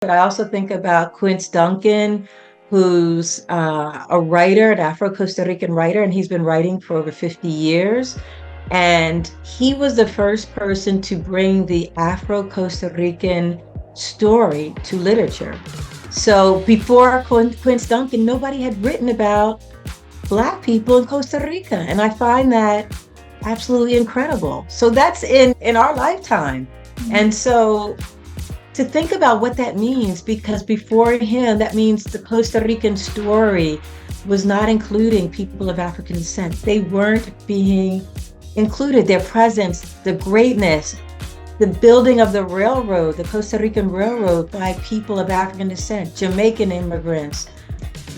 But I also think about Quince Duncan, who's a writer, an Afro-Costa Rican writer, and he's been writing for over 50 years. And he was the first person to bring the Afro-Costa Rican story to literature. So before Quince Duncan, nobody had written about Black people in Costa Rica. And I find that absolutely incredible. So that's in our lifetime. And so to think about what that means, because before him, that means the Costa Rican story was not including people of African descent. They weren't being included. Their presence, the greatness, the building of the railroad, the Costa Rican Railroad by people of African descent, Jamaican immigrants,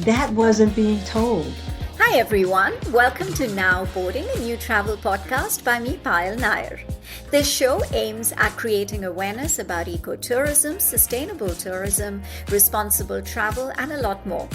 that wasn't being told. Hi everyone, welcome to Now Boarding, a new travel podcast by me, Payal Nair. This show aims at creating awareness about ecotourism, sustainable tourism, responsible travel, and a lot more.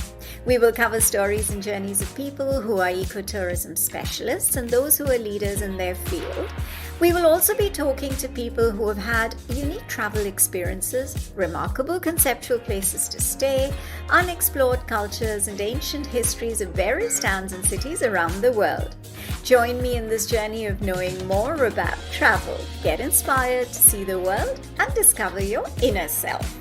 We will cover stories and journeys of people who are ecotourism specialists and those who are leaders in their field. We will also be talking to people who have had unique travel experiences, remarkable conceptual places to stay, unexplored cultures, and ancient histories of various towns and cities around the world. Join me in this journey of knowing more about travel. Get inspired to see the world and discover your inner self.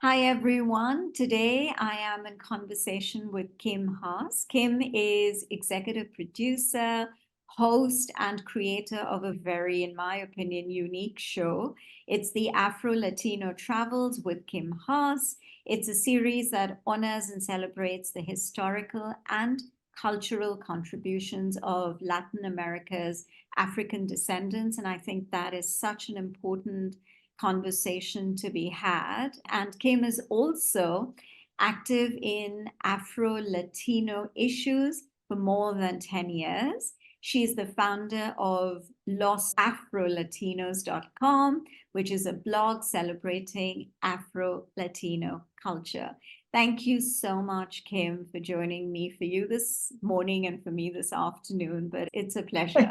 Hi everyone. Today I am in conversation with Kim Haas. Kim is executive producer, host, and creator of a very, in my opinion, unique show. It's the Afro-Latino Travels with Kim Haas. It's a series that honors and celebrates the historical and cultural contributions of Latin America's African descendants. And I think that is such an important conversation to be had. And Kim is also active in Afro-Latino issues for more than 10 years. She's the founder of losafrolatinos.com, which is a blog celebrating Afro-Latino culture. Thank you so much, Kim, for joining me, for you this morning and for me this afternoon, but it's a pleasure.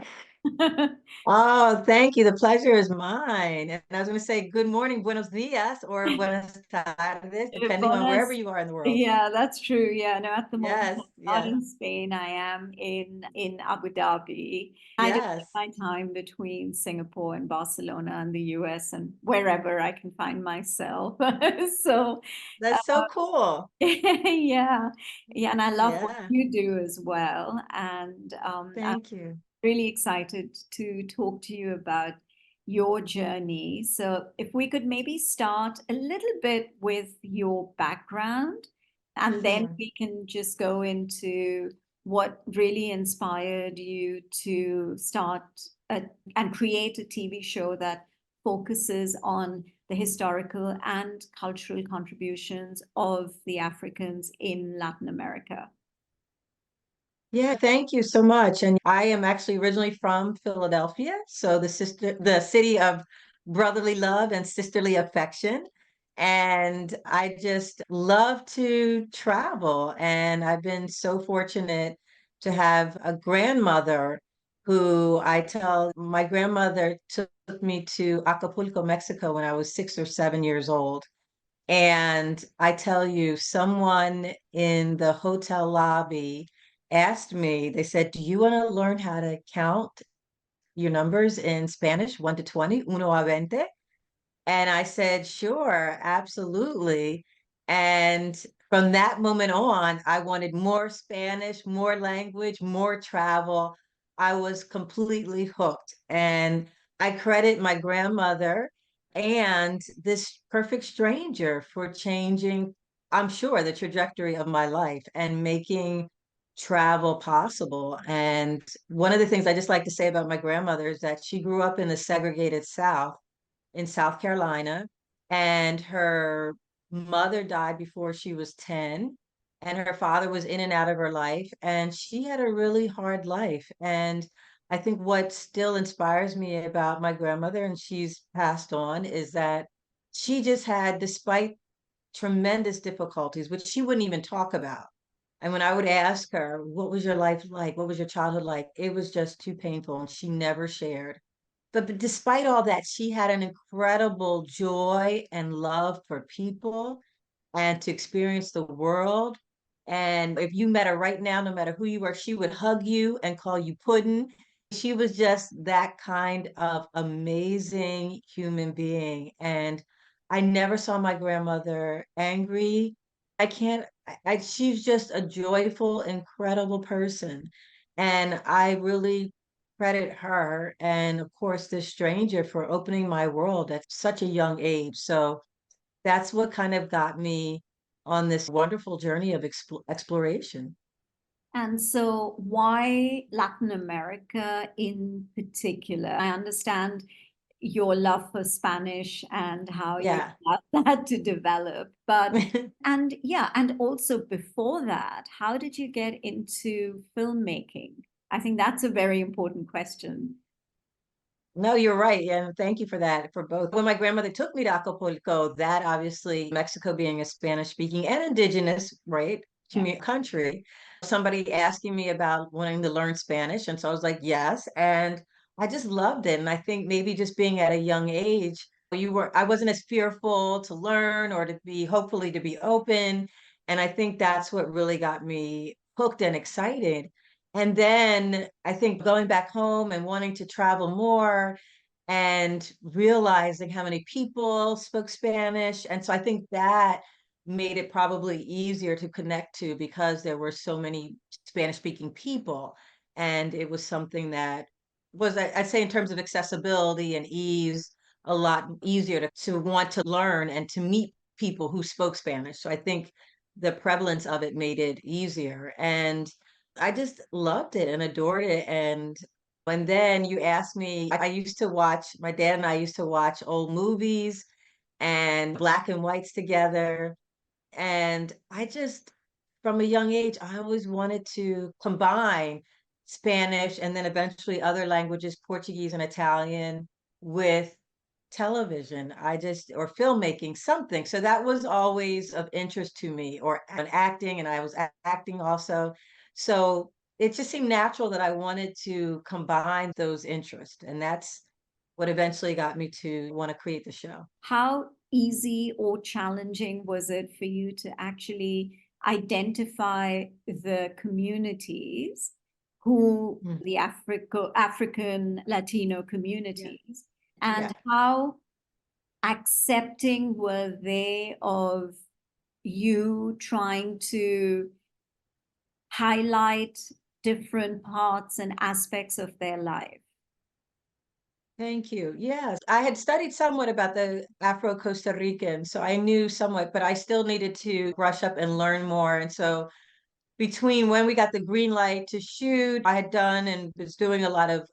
Oh, thank you. The pleasure is mine. And I was going to say good morning, buenos dias, or buenas tardes, depending on wherever Bonus. you are in the world. Yeah, that's true. Yeah, no, at the moment Yes, I'm not yes, in Spain. I am in Abu Dhabi. I divide yes. my time between Singapore and Barcelona and the US and wherever I can find myself. So, That's so cool. yeah, yeah, and I love what Yeah, you do as well. And I'm thank you. really excited to talk to you about your journey. So, if we could maybe start a little bit with your background, and then Sure. we can just go into what really inspired you to start and create a TV show that focuses on the historical and cultural contributions of the Africans in Latin America. Yeah, thank you so much. And I am actually originally from Philadelphia, so the city of brotherly love and sisterly affection. And I just love to travel. And I've been so fortunate to have a grandmother who I tell my grandmother took me to Acapulco, Mexico when I was 6 or 7 years old. And I tell you, someone in the hotel lobby asked me, they said, "Do you want to learn how to count your numbers in Spanish, 1 to 20, uno a veinte?" And I said, "Sure, absolutely." And from that moment on, I wanted more Spanish, more language, more travel. I was completely hooked. And I credit my grandmother and this perfect stranger for changing, I'm sure, the trajectory of my life and making travel possible. And one of the things I just like to say about my grandmother is that she grew up in the segregated South in South Carolina, and her mother died before she was 10, and her father was in and out of her life, and she had a really hard life. And I think what still inspires me about my grandmother, and she's passed on, is that she just had, despite tremendous difficulties, which she wouldn't even talk about. And when I would ask her, what was your life like? What was your childhood like? It was just too painful, and she never shared but despite all that, she had an incredible joy and love for people and to experience the world. And if you met her right now, no matter who you were, she would hug you and call you Puddin'. She was just that kind of amazing human being. And I never saw my grandmother angry. I can't, she's just a joyful, incredible person. And I really credit her and, of course, this stranger for opening my world at such a young age. So that's what kind of got me on this wonderful journey of exploration. And so, why Latin America in particular? I understand your love for Spanish and how you Yeah. allowed that to develop. But, and yeah, and also before that, how did you get into filmmaking? I think that's a very important question. No, you're right. And thank you for that, for both. When my grandmother took me to Acapulco, that obviously, Mexico being a Spanish speaking and indigenous, right, Yeah. country, somebody asking me about wanting to learn Spanish. And so I was like, yes. And I just loved it. And I think maybe just being at a young age, I wasn't as fearful to learn or to be, hopefully, to be open. And I think that's what really got me hooked and excited. And then I think going back home and wanting to travel more and realizing how many people spoke Spanish. And so I think that made it probably easier to connect to because there were so many Spanish speaking people. And it was something that was, I'd say, in terms of accessibility and ease, a lot easier to want to learn and to meet people who spoke Spanish. So I think the prevalence of it made it easier. And I just loved it and adored it. And then you asked me, I used to watch, my dad and I used to watch old movies and black and whites together. And I just, from a young age, I always wanted to combine Spanish and then eventually other languages, Portuguese and Italian, with television. Or filmmaking, something. So that was always of interest to me, or and acting, and I was acting also. So it just seemed natural that I wanted to combine those interests. And that's what eventually got me to want to create the show. How easy or challenging was it for you to actually identify the communities who Mm. the African Latino Yeah. communities, and Yeah. how accepting were they of you trying to highlight different parts and aspects of their life? Thank you. Yes, I had studied somewhat about the Afro-Costa Rican, so I knew somewhat, but I still needed to brush up and learn more. And so between when we got the green light to shoot, I had done and was doing a lot of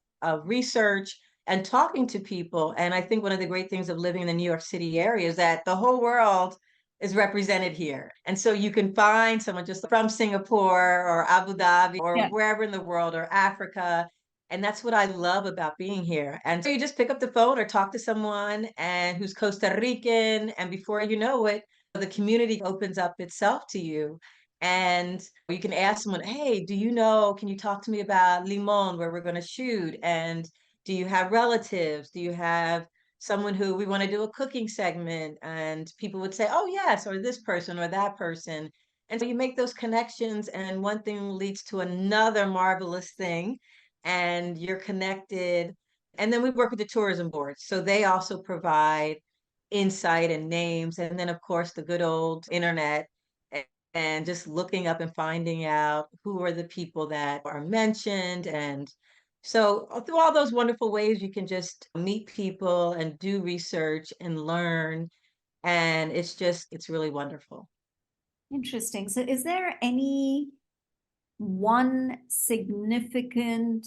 research and talking to people. And I think one of the great things of living in the New York City area is that the whole world is represented here. And so you can find someone just from Singapore or Abu Dhabi or Yeah. wherever in the world or Africa. And that's what I love about being here. And so you just pick up the phone or talk to someone and who's Costa Rican, and before you know it, the community opens up itself to you. And you can ask someone, hey, do you know, can you talk to me about Limon, where we're going to shoot? And do you have relatives? Do you have someone who we want to do a cooking segment? And people would say, oh, yes, or this person or that person. And so you make those connections, and one thing leads to another marvelous thing, and you're connected. And then we work with the tourism boards. So they also provide insight and names. And then, of course, the good old internet and just looking up and finding out who are the people that are mentioned. And so through all those wonderful ways, you can just meet people and do research and learn. And it's really wonderful. Interesting. So, is there any one significant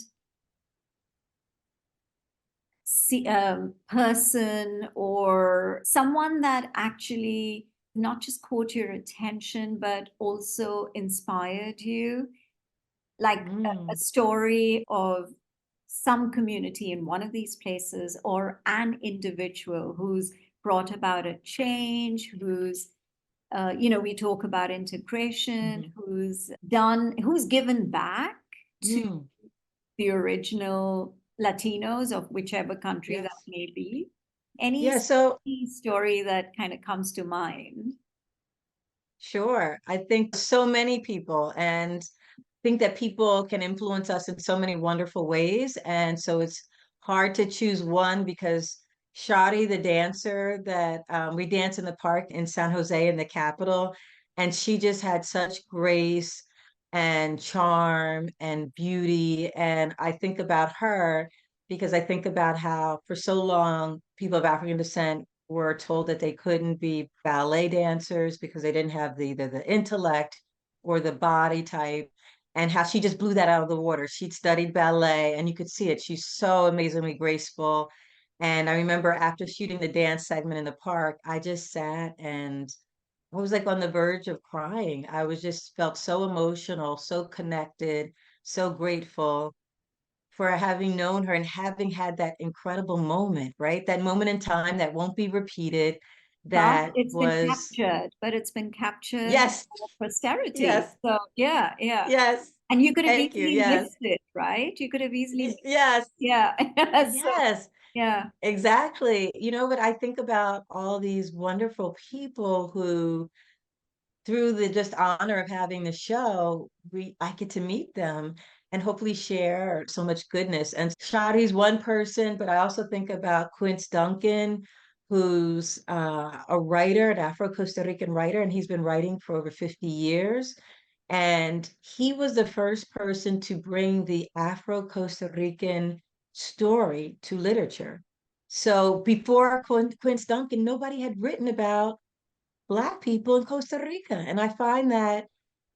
person or someone that actually not just caught your attention, but also inspired you? Like a Mm, story of some community in one of these places or an individual who's brought about a change, who's we talk about integration, mhm, who's given back to mm, the original Latinos of whichever country that Yes. may be. Any Yeah, so story that kind of comes to mind? sure. I think so many people and think that people can influence us in so many wonderful ways. And so it's hard to choose one because Shadi, the dancer that we dance in the park in San Jose in the capital, and she just had such grace and charm and beauty. And I think about her because I think about how for so long people of African descent were told that they couldn't be ballet dancers because they didn't have either the intellect or the body type, and how she just blew that out of the water. She'd studied ballet and you could see it. She's so amazingly graceful. And I remember after shooting the dance segment in the park, I just sat and I was like on the verge of crying. I was just felt so emotional, so connected, so grateful for having known her and having had that incredible moment, right? That moment in time that won't be repeated, But that it's been was, captured, but it's been captured yes, for posterity. yes, So yeah, yeah. yes. And you could have Thank you. easily Yes. missed it, right? You could have easily missed, Yes. yeah. So Yes. yeah. Exactly. You know, but I think about all these wonderful people who, through the just honor of having the show, I get to meet them and hopefully share so much goodness. And Shadi's one person, but I also think about Quince Duncan, who's a writer, an Afro-Costa Rican writer, and he's been writing for over 50 years. And he was the first person to bring the Afro-Costa Rican story to literature. So before Quince Duncan, nobody had written about Black people in Costa Rica. And I find that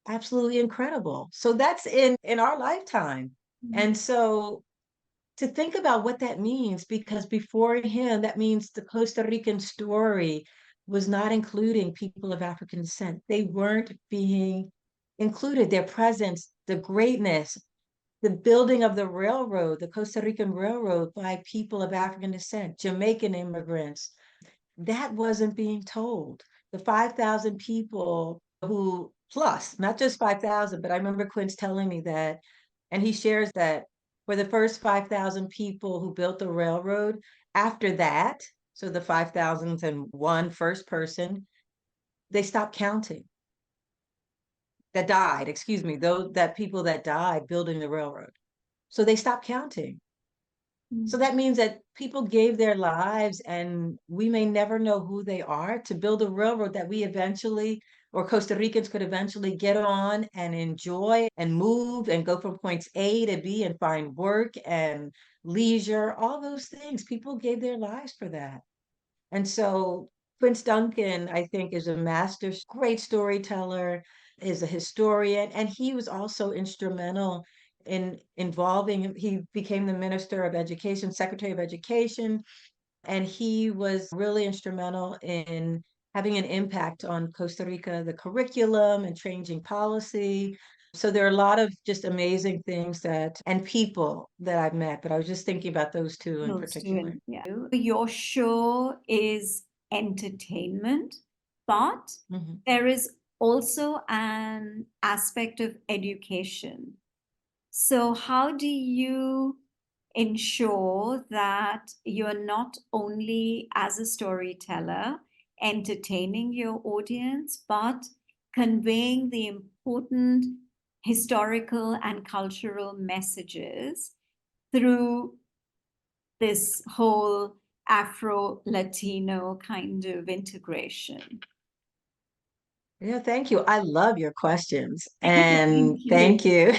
absolutely incredible. So that's in our lifetime. Mm. And so to think about what that means, because before him, that means the Costa Rican story was not including people of African descent. They weren't being included. Their presence, the greatness, the building of the railroad, the Costa Rican Railroad by people of African descent, Jamaican immigrants, that wasn't being told. The 5,000 people who, plus, not just 5,000, but I remember Quince telling me that, and he shares that for the first 5,000 people who built the railroad, after that, so the 5,001 first person, they stopped counting. That died, excuse me, those that people that died building the railroad. So they stopped counting. So Mm. that means that people gave their lives and we may never know who they are to build a railroad that we eventually, or Costa Ricans could eventually get on and enjoy and move and go from points A to B and find work and leisure, all those things. People gave their lives for that. And so Quince Duncan, I think, is a master, great storyteller, is a historian, and he was also instrumental in involving, he became the Minister of Education, Secretary of Education, and he was really instrumental in having an impact on Costa Rica, the curriculum and changing policy. So there are a lot of just amazing things that, and people that I've met, but I was just thinking about those two in Those two, particular. and yeah. Your show is entertainment, but Mhm. there is also an aspect of education. So, how do you ensure that you're not only as a storyteller entertaining your audience, but conveying the important historical and cultural messages through this whole Afro-Latino kind of integration? Yeah, thank you. I love your questions. Thank And you. thank you.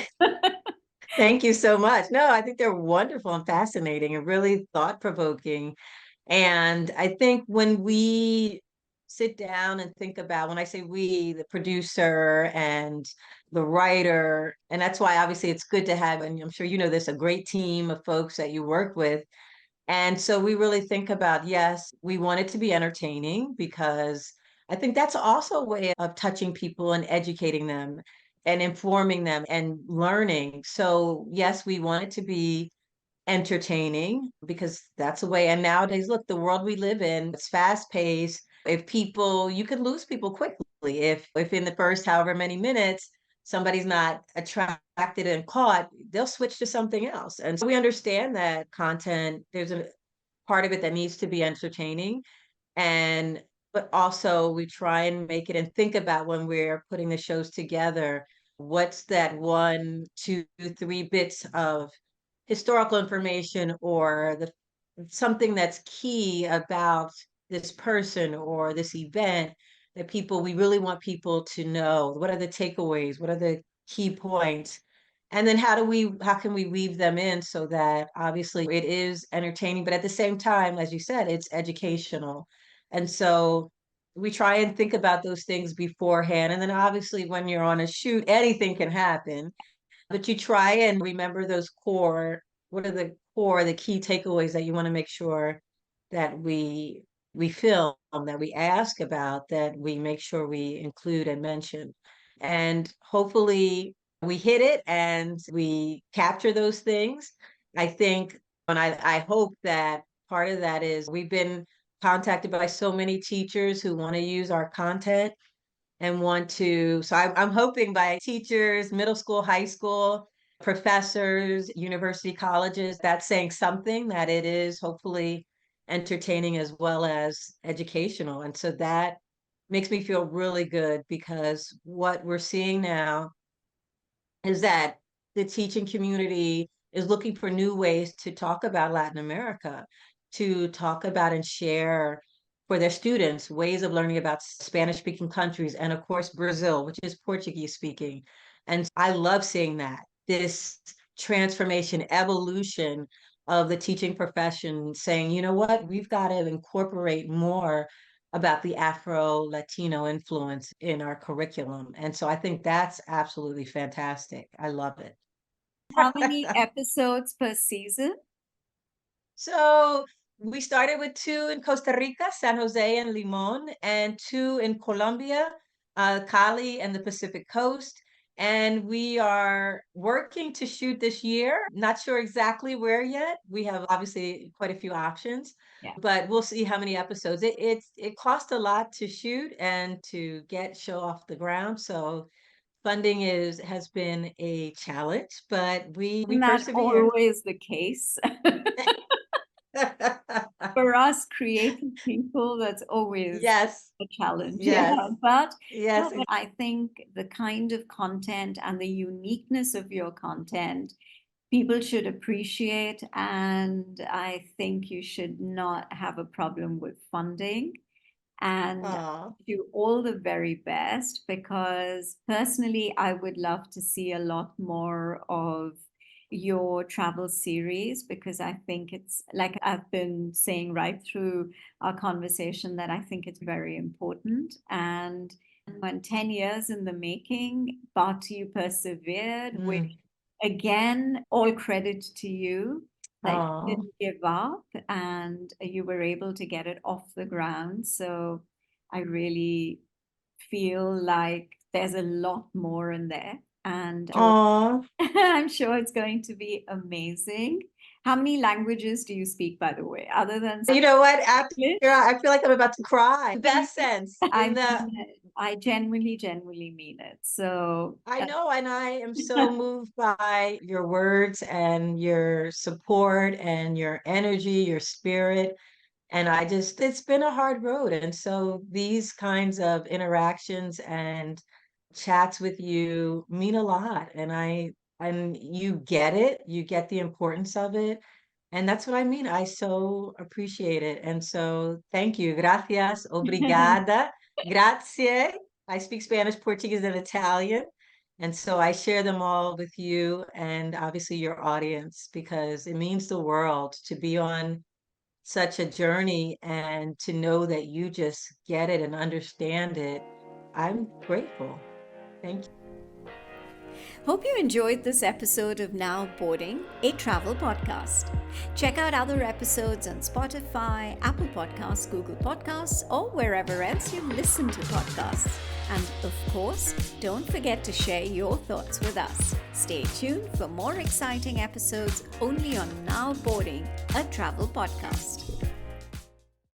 Thank you so much. No, I think they're wonderful and fascinating and really thought-provoking. And I think when we sit down and think about, when I say we, the producer and the writer, and that's why obviously it's good to have, and I'm sure you know this, a great team of folks that you work with. And so we really think about, yes, we want it to be entertaining because I think that's also a way of touching people and educating them and informing them and learning. So, yes, we want it to be entertaining because that's the way. And nowadays, look, the world we live in, it's fast paced. If people, you could lose people quickly if in the first however many minutes somebody's not attracted and caught, they'll switch to something else. And so we understand that content, there's a part of it that needs to be entertaining. And but also we try and make it and think about when we're putting the shows together, what's that one, two, three bits of historical information or the something that's key about this person or this event that we really want people to know. What are the takeaways? What are the key points? And then how can we weave them in so that obviously it is entertaining, but at the same time, as you said, it's educational. And so we try and think about those things beforehand. And then obviously when you're on a shoot, anything can happen, but you try and remember those what are the key takeaways that you want to make sure that we film, that we ask about, that we make sure we include and mention. And hopefully we hit it and we capture those things. I think, and I hope that part of that is we've been contacted by so many teachers who want to use our content and want to. So I'm hoping by teachers, middle school, high school, professors, university colleges, that's saying something that it is hopefully entertaining as well as educational. And so that makes me feel really good because what we're seeing now is that the teaching community is looking for new ways to talk about Latin America, to talk about and share for their students ways of learning about Spanish speaking countries and of course Brazil, which is Portuguese speaking. And I love seeing that this transformation, evolution of the teaching profession saying, you know what, we've got to incorporate more about the Afro-Latino influence in our curriculum. And so I think that's absolutely fantastic. I love it. How many episodes per season? So we started with 2 in Costa Rica, San Jose and Limon, and 2 in Colombia, Cali and the Pacific Coast. And we are working to shoot this year. Not sure exactly where yet. We have obviously quite a few options, Yeah. but we'll see how many episodes. It costs a lot to shoot and to get show off the ground. So funding has been a challenge, but we Not persevere. always the case. For us creative people, that's always Yes, a challenge. yes, Yeah, but yes. no, but I think the kind of content and the uniqueness of your content people should appreciate, and I think you should not have a problem with funding. And Aw. do all the very best because personally, I would love to see a lot more of your travel series because I think it's like I've been saying right through our conversation that I think it's very important. And when 10 years in the making, but you persevered, which Mm. again, all credit to you that you Aw. didn't give up and you were able to get it off the ground. So I really feel like there's a lot more in there. And Aw. I'm sure it's going to be amazing. How many languages do you speak, by the way, other than You know what? After English? I feel like I'm about to cry. Best sense I in the mean it. I genuinely mean it. So I know, and I am so moved by your words and your support and your energy, your spirit. And it's been a hard road. And so these kinds of interactions and chats with you mean a lot. And you get it, you get the importance of it. And that's what I mean. I so appreciate it. And so thank you. Gracias, obrigada, grazie. I speak Spanish, Portuguese, and Italian. And so I share them all with you and obviously your audience because it means the world to be on such a journey and to know that you just get it and understand it. I'm grateful. Thank you. Hope you enjoyed this episode of Now Boarding, a travel podcast. Check out other episodes on Spotify, Apple Podcasts, Google Podcasts, or wherever else you listen to podcasts. And of course, don't forget to share your thoughts with us. Stay tuned for more exciting episodes only on Now Boarding, a travel podcast.